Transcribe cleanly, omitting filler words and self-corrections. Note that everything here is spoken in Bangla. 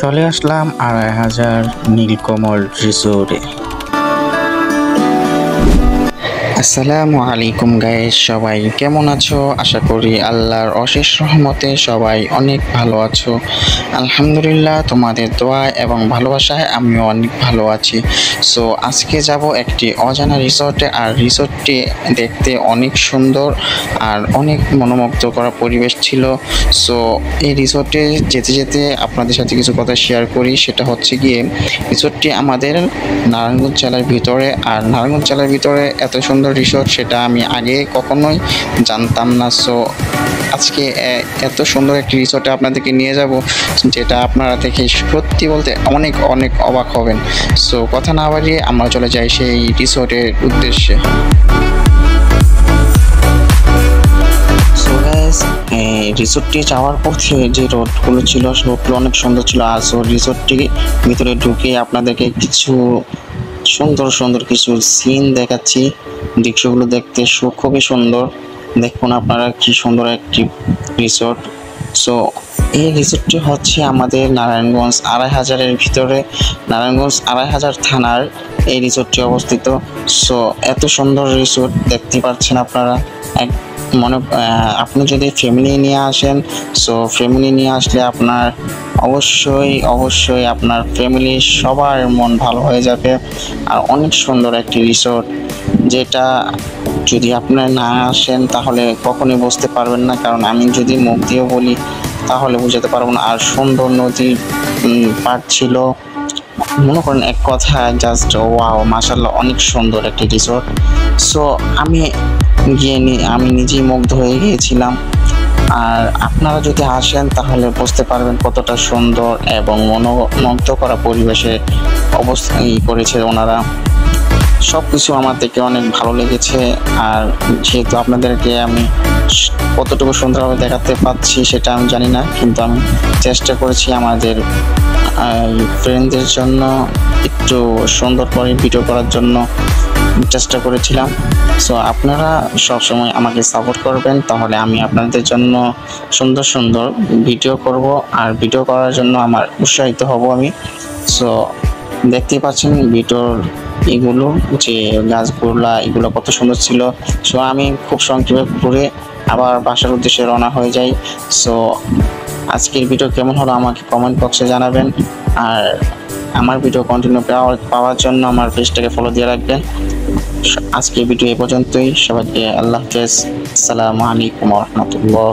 চলে আসলাম ২৫০০ নীলকমল রিসোর্টে। আসসালামু আলাইকুম গাইস, সবাই কেমন আছো? আশা করি আল্লাহর অশেষ রহমতে সবাই অনেক ভালো আছো। আলহামদুলিল্লাহ, তোমাদের দোয়া এবং ভালোবাসায় আমিও অনেক ভালো আছি। সো আজকে যাব একটি অজানা রিসোর্টে, আর রিসোর্টটি দেখতে অনেক সুন্দর আর অনেক মনোমুগ্ধ করা পরিবেশ ছিল। সো এই রিসোর্টে যেতে যেতে আপনাদের সাথে কিছু কথা শেয়ার করি। সেটা হচ্ছে গিয়ে, রিসোর্টটি আমাদের নারায়ণগঞ্জ জেলার ভিতরে, আর নারায়ণগঞ্জ জেলার ভিতরে এত সুন্দর রিসোর্ট সেটা আমি আগে কখনোই জানতাম না। সো আজকে এত সুন্দর একটি রিসোর্টে আপনাদেরকে নিয়ে যাব, যেটা আপনারা দেখে সত্যি বলতে অনেক অনেক অবাক হবেন। সো কথা না বাড়িয়ে আমরা চলে যাই সেই রিসোর্টের উদ্দেশ্যে। রিসোর্টটি যাওয়ার পথে যে রোডগুলো ছিল, রোডগুলো অনেক সুন্দর ছিল। আর সো রিসোর্টটি ভিতরে ঢুকে আপনাদেরকে কিছু সুন্দর সুন্দর কিছু সিন দেখাচ্ছি। দৃশ্যগুলো দেখতে খুবই সুন্দর। দেখুন আপনারা কি সুন্দর একটি রিসোর্ট। সো এই রিসোর্টটি হচ্ছে আমাদের নারায়ণগঞ্জ ২৫০০-এর ভিতরে, নারায়ণগঞ্জ ২৫০০ থানার এই রিসোর্টটি অবস্থিত। সো এত সুন্দর রিসোর্ট দেখতে পাচ্ছেন আপনারা। আপনি যদি ফ্যামিলি নিয়ে আসেন, সো ফ্যামিলি নিয়ে আসলে আপনার অবশ্যই আপনার ফ্যামিলির সবার মন ভালো হয়ে যাবে। আর অনেক সুন্দর একটি রিসোর্ট, যেটা যদি আপনারা না আসেন তাহলে কখনোই বুঝতে পারবেন না। কারণ আমি যদি মুখ দিয়ে বলি তাহলে বুঝাতে পারবো না। আর সুন্দর নদীর পাড় ছিল, মনে করেন এক কথা জাস্ট ওয়াও, মাশাআল্লাহ, অনেক সুন্দর একটি রিসোর্ট। সো আমি নিজেই মুগ্ধ হয়ে গিয়েছিলাম। আর আপনারা যদি আসেন তাহলে বুঝতে পারবেন কতটা সুন্দর এবং মনোমুগ্ধ করা পরিবেশে অবস্থান করেছে ওনারা। সব কিছু আমার থেকে অনেক ভালো লেগেছে। আর যেহেতু আপনাদেরকে আমি কতটুকু সুন্দরভাবে দেখাতে পাচ্ছি সেটা আমি জানি না, কিন্তু আমি চেষ্টা করেছি আমাদের ফ্রেন্ডদের জন্য একটু সুন্দর করে ভিডিও করার জন্য চেষ্টা করেছিলাম। সো আপনারা সবসময় আমাকে সাপোর্ট করবেন, তাহলে আমি আপনাদের জন্য সুন্দর সুন্দর ভিডিও করব, আর ভিডিও করার জন্য আমার উৎসাহিত হব আমি। সো দেখতেই পাচ্ছেন ভিডিওর এগুলো, যে গাছগুলা এগুলো কত সুন্দর ছিল। সো আমি খুব সংক্ষেপে ঘুরে আবার বাসার উদ্দেশ্যে রওনা হয়ে যাই। সো আজকের ভিডিও কেমন হলো আমাকে কমেন্ট বক্সে জানাবেন। আর আমার ভিডিও কন্টিনিউ পাওয়ার জন্য আমার পেজটাকে ফলো দিয়ে রাখবেন। আজকের ভিডিও এই পর্যন্তই। সবাইকে আল্লাহ হাফেজ। আসসালামু আলাইকুম ওয়া রাহমাতুল্লাহ।